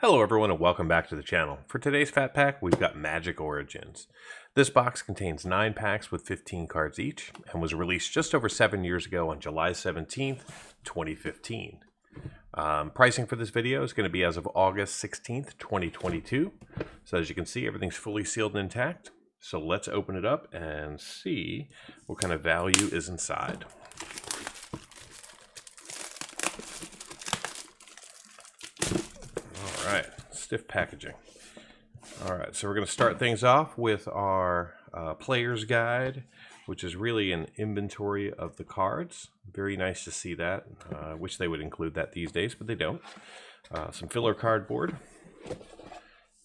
Hello everyone and welcome back to the channel. For today's Fat Pack, we've got Magic Origins. This box contains 9 packs with 15 cards each and was released just over 7 years ago on July 17th, 2015. Pricing for this video is going to be as of August 16th, 2022. So as you can see, everything's fully sealed and intact. So let's open it up and see what kind of value is inside. Alright, stiff packaging. Alright, so we're going to start things off with our player's guide, which is really an inventory of the cards. Very nice to see that. I wish they would include that these days, but they don't. Some filler cardboard.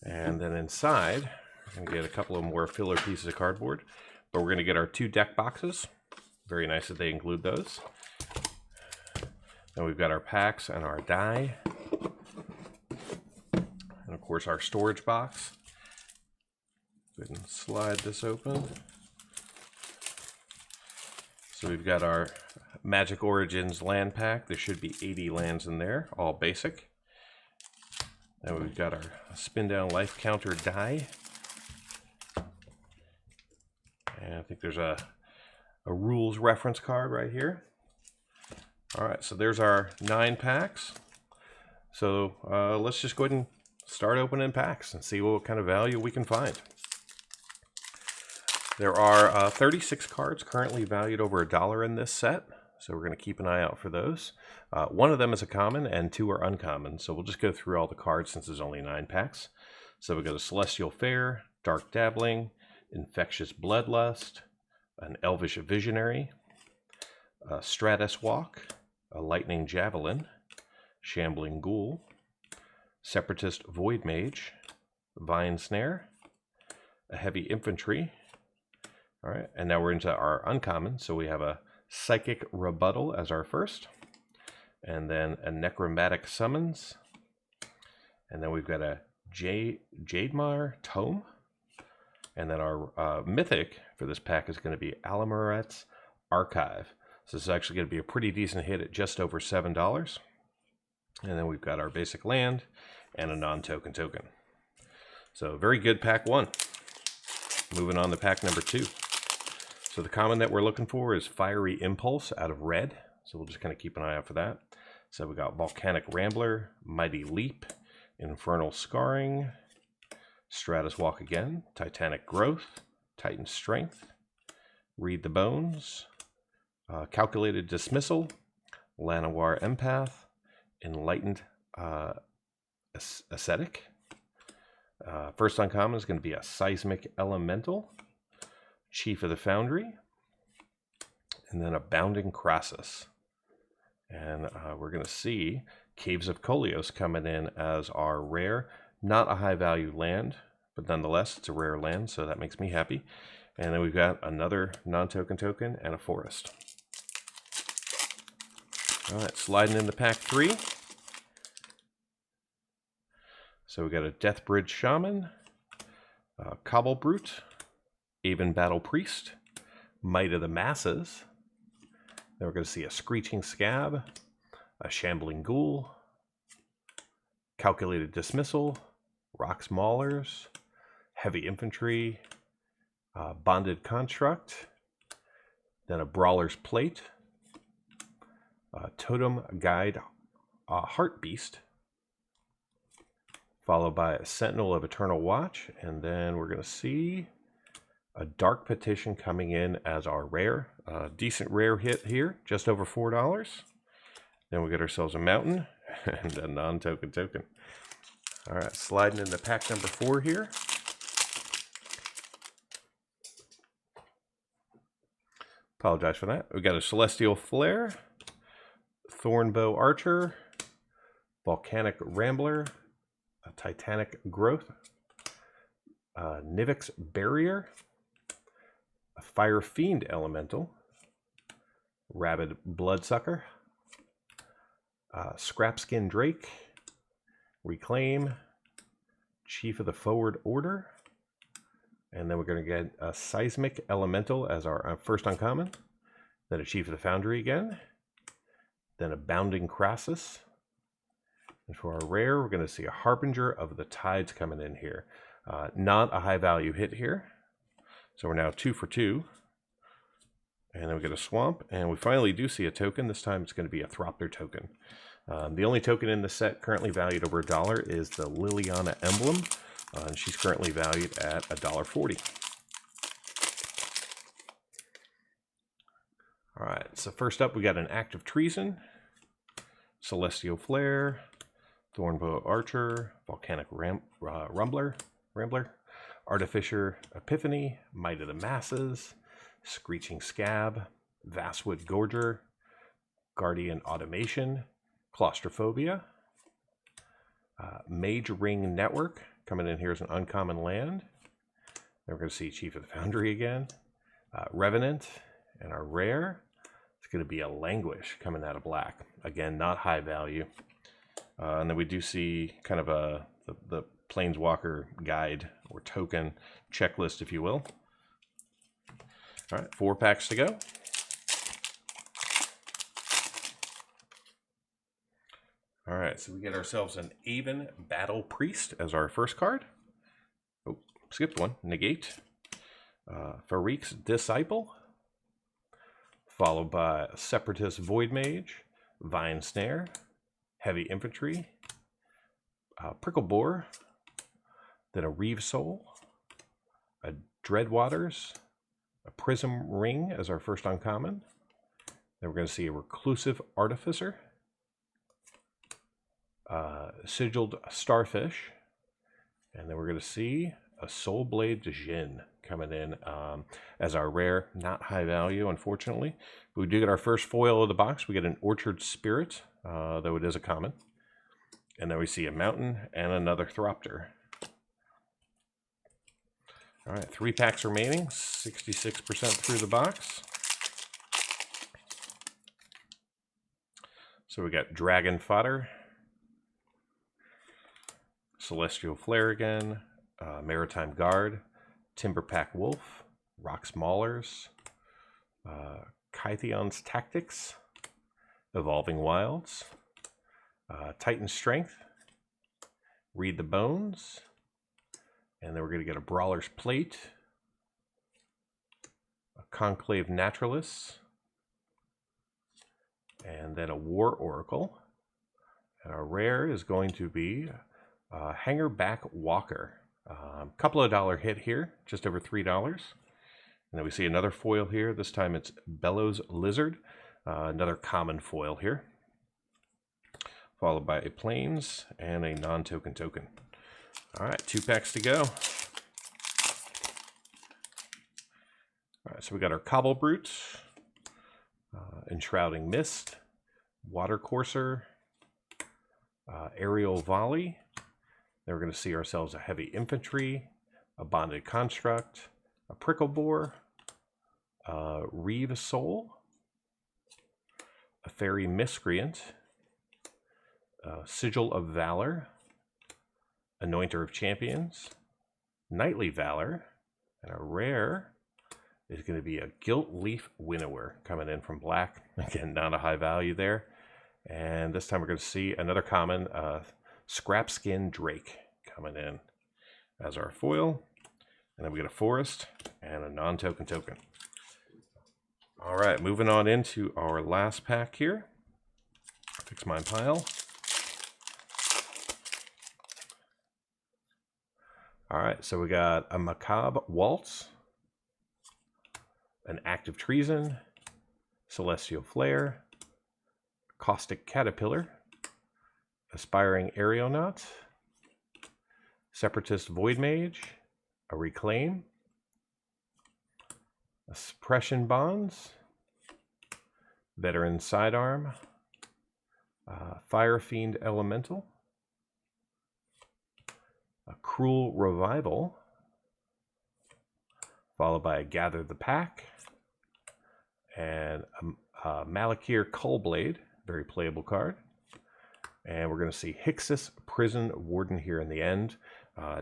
And then inside, we're going to get a couple of more filler pieces of cardboard. But we're going to get our 2 deck boxes. Very nice that they include those. Then we've got our packs and our die. And of course our storage box. Go ahead and slide this open. So we've got our Magic Origins land pack. There should be 80 lands in there, all basic. And we've got our spin down life counter die. And I think there's a rules reference card right here. Alright, so there's our 9 packs. So let's just go ahead and start opening packs and see what kind of value we can find. There are 36 cards currently valued over $1 in this set, so we're going to keep an eye out for those. One of them is a common and 2 are uncommon, so we'll just go through all the cards since there's only 9 packs. So we've got a Celestial Fair, Dark Dabbling, Infectious Bloodlust, an Elvish Visionary, a Stratus Walk, a Lightning Javelin, Shambling Ghoul, Separatist Void Mage, Vine Snare, a Heavy Infantry. All right, and now we're into our uncommon. So we have a Psychic Rebuttal as our first, and then a Necromantic Summons, and then we've got a Jademar Tome, and then our mythic for this pack is going to be Alamuret's Archive. So this is actually going to be a pretty decent hit at just over $7. And then we've got our basic land and a non-token token. So very good pack 1. Moving on to pack number 2. So the common that we're looking for is Fiery Impulse out of red. So we'll just kind of keep an eye out for that. So we got Volcanic Rambler, Mighty Leap, Infernal Scarring, Stratus Walk again, Titanic Growth, Titan Strength, Read the Bones, Calculated Dismissal, Llanowar Empath, Enlightened Ascetic. First uncommon is going to be a Seismic Elemental, Chief of the Foundry, and then a Bounding Crassus. And we're going to see Caves of Kolios coming in as our rare, not a high value land, but nonetheless it's a rare land, so that makes me happy. And then we've got another non-token token and a forest. All right, sliding into pack 3. So we got a Deathbridge Shaman, Cobble Brute, Aven Battle Priest, Might of the Masses. Then we're going to see a Screeching Scab, a Shambling Ghoul, Calculated Dismissal, Rocks Maulers, Heavy Infantry, Bonded Construct, then a Brawler's Plate, Totem Guide Heart Beast, followed by a Sentinel of Eternal Watch, and then we're going to see a Dark Petition coming in as our rare. Decent rare hit here, just over $4. Then we get ourselves a Mountain and a non-token token. All right, sliding into pack number 4 here. Apologize for that. We got a Celestial Flare, Thornbow Archer, Volcanic Rambler, a Titanic Growth, Nivix Barrier, a Fire Fiend Elemental, Rabid Bloodsucker, Scrapskin Drake, Reclaim, Chief of the Forward Order, and then we're going to get a Seismic Elemental as our first uncommon, then a Chief of the Foundry again, then a Bounding Crassus, And for our rare, we're going to see a Harbinger of the Tides coming in here. Not a high value hit here. So we're now 2 for 2. And then we get a Swamp, and we finally do see a token. This time it's going to be a Thropter token. The only token in the set currently valued over $1 is the Liliana emblem, and she's currently valued at $1.40. All right, so first up we got an Act of Treason, Celestial Flare, Thornbow Archer, Volcanic Rambler, Artificer Epiphany, Might of the Masses, Screeching Scab, Vastwood Gorger, Guardian Automation, Claustrophobia, Mage Ring Network, coming in here as an uncommon land. Then we're going to see Chief of the Foundry again, Revenant, and our rare, it's going to be a Languish coming out of black. Again, not high value. And then we do see kind of the Planeswalker guide or token checklist, if you will. All right, 4 packs to go. All right, so we get ourselves an Aven Battle Priest as our first card. Oh, skipped one. Negate. Fareek's Disciple. Followed by Separatist Void Mage, Vine Snare, Heavy Infantry, Prickle Boar, then a Reeve Soul, a Dreadwaters, a Prism Ring as our first uncommon. Then we're going to see a Reclusive Artificer, Sigiled Starfish, and then we're going to see a Soulblade Djinn coming in as our rare, not high value, unfortunately. But we do get our first foil of the box. We get an Orchard Spirit, though it is a common. And then we see a Mountain and another Thropter. All right, 3 packs remaining, 66% through the box. So we got Dragon Fodder, Celestial Flare again, Maritime Guard, Timberpack Wolf, Rox Maulers, Kytheon's Tactics, Evolving Wilds, Titan Strength, Read the Bones, and then we're going to get a Brawler's Plate, a Conclave Naturalist, and then a War Oracle. And our rare is going to be Hangerback Walker. Couple of dollar hit here, just over $3. And then we see another foil here. This time it's Bellows Lizard, another common foil here. Followed by a Plains and a non-token token. All right, 2 packs to go. All right, so we got our Cobble Brute, Enshrouding Mist, Water Courser, Aerial Volley. Then we're going to see ourselves a Heavy Infantry, a Bonded Construct, a Prickle Boar, a Reeve Soul, a Fairy Miscreant, a Sigil of Valor, Anointer of Champions, Knightly Valor, and a rare is going to be a Gilt-Leaf Winnower coming in from black. Again, not a high value there. And this time we're going to see another common, Scrapskin Drake coming in as our foil. And then we get a Forest and a non-token token. All right, moving on into our last pack here. Fix my pile. All right, so we got a Macabre Waltz, an Act of Treason, Celestial Flare, Caustic Caterpillar, Aspiring Aeronaut, Separatist Void Mage, a Reclaim, a Suppression Bonds, Veteran Sidearm, Fire Fiend Elemental, a Cruel Revival, followed by a Gather the Pack, and a Malakir Cullblade, very playable card. And we're going to see Hixus Prison Warden here in the end.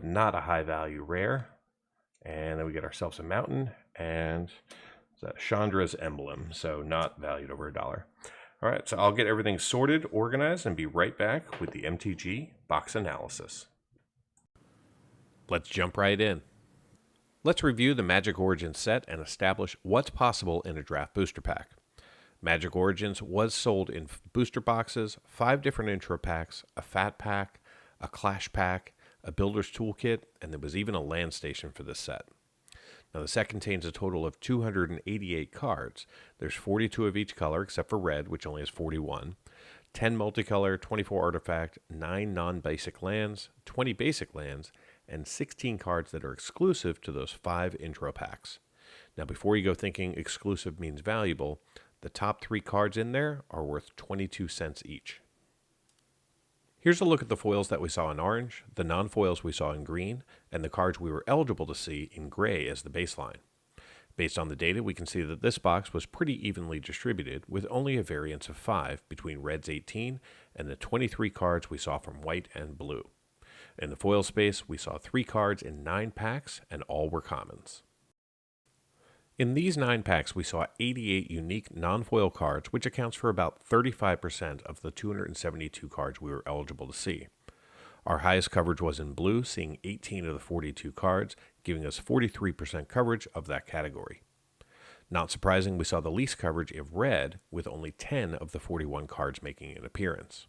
Not a high value rare. And then we get ourselves a Mountain and Chandra's Emblem, so not valued over $1. All right, so I'll get everything sorted, organized, and be right back with the MTG box analysis. Let's jump right in. Let's review the Magic Origins set and establish what's possible in a draft booster pack. Magic Origins was sold in booster boxes, 5 different intro packs, a fat pack, a clash pack, a builder's toolkit, and there was even a land station for this set. Now, the set contains a total of 288 cards. There's 42 of each color, except for red, which only has 41. 10 multicolor, 24 artifact, 9 non-basic lands, 20 basic lands, and 16 cards that are exclusive to those 5 intro packs. Now, before you go thinking exclusive means valuable, the top 3 cards in there are worth 22 cents each. Here's a look at the foils that we saw in orange, the non-foils we saw in green, and the cards we were eligible to see in gray as the baseline. Based on the data, we can see that this box was pretty evenly distributed, with only a variance of 5 between red's 18 and the 23 cards we saw from white and blue. In the foil space, we saw 3 cards in 9 packs, and all were commons. In these 9 packs, we saw 88 unique non-foil cards, which accounts for about 35% of the 272 cards we were eligible to see. Our highest coverage was in blue, seeing 18 of the 42 cards, giving us 43% coverage of that category. Not surprising, we saw the least coverage in red, with only 10 of the 41 cards making an appearance.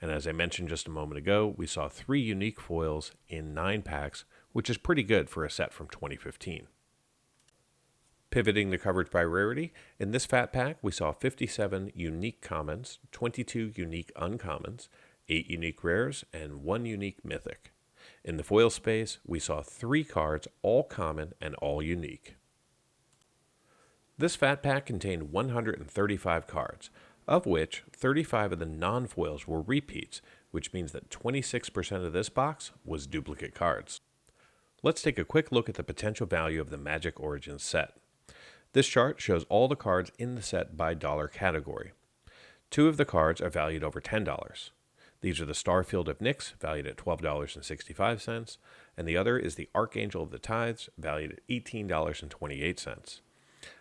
And as I mentioned just a moment ago, we saw 3 unique foils in 9 packs, which is pretty good for a set from 2015. Pivoting the coverage by rarity, in this fat pack we saw 57 unique commons, 22 unique uncommons, 8 unique rares, and 1 unique mythic. In the foil space, we saw 3 cards, all common and all unique. This fat pack contained 135 cards, of which 35 of the non-foils were repeats, which means that 26% of this box was duplicate cards. Let's take a quick look at the potential value of the Magic Origins set. This chart shows all the cards in the set by dollar category. 2 of the cards are valued over $10. These are the Starfield of Nyx, valued at $12.65, and the other is the Archangel of the Tides, valued at $18.28.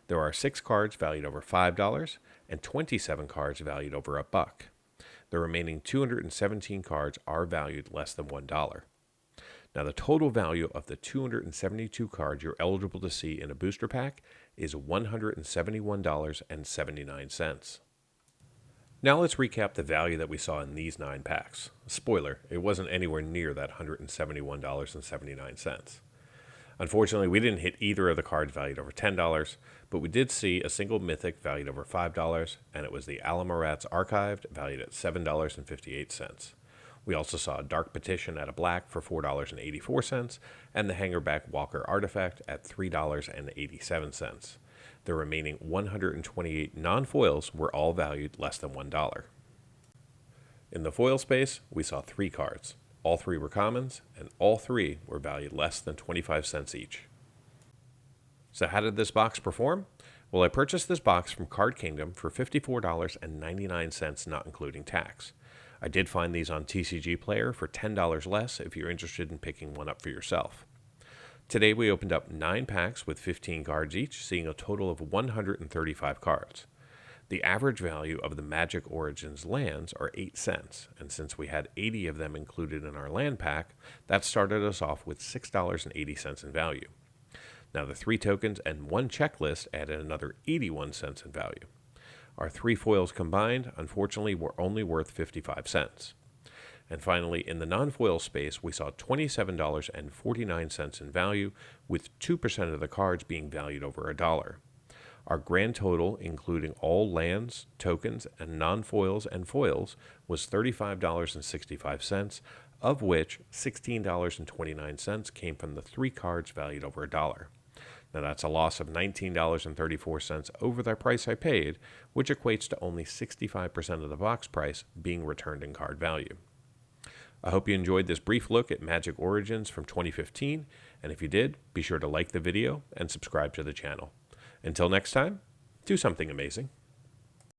There are 6 cards valued over $5 and 27 cards valued over $1. The remaining 217 cards are valued less than $1. Now, the total value of the 272 cards you're eligible to see in a booster pack is $171.79. Now let's recap the value that we saw in these 9 packs. Spoiler, it wasn't anywhere near that $171.79. Unfortunately, we didn't hit either of the cards valued over $10, but we did see a single mythic valued over $5, and it was the Alamorat's Archived, valued at $7.58. We also saw a Dark Petition at a black for $4.84, and the Hangerback Walker Artifact at $3.87. The remaining 128 non-foils were all valued less than $1. In the foil space, we saw 3 cards. All 3 were commons, and all 3 were valued less than 25 cents each. So how did this box perform? Well, I purchased this box from Card Kingdom for $54.99, not including tax. I did find these on TCG Player for $10 less if you're interested in picking one up for yourself. Today we opened up 9 packs with 15 cards each, seeing a total of 135 cards. The average value of the Magic Origins lands are 8 cents, and since we had 80 of them included in our land pack, that started us off with $6.80 in value. Now the 3 tokens and 1 checklist added another 81 cents in value. Our 3 foils combined, unfortunately, were only worth 55 cents. And finally, in the non-foil space, we saw $27.49 in value, with 2% of the cards being valued over $1. Our grand total, including all lands, tokens, and non-foils and foils, was $35.65, of which $16.29 came from the 3 cards valued over $1. Now that's a loss of $19.34 over the price I paid, which equates to only 65% of the box price being returned in card value. I hope you enjoyed this brief look at Magic Origins from 2015, and if you did, be sure to like the video and subscribe to the channel. Until next time, do something amazing.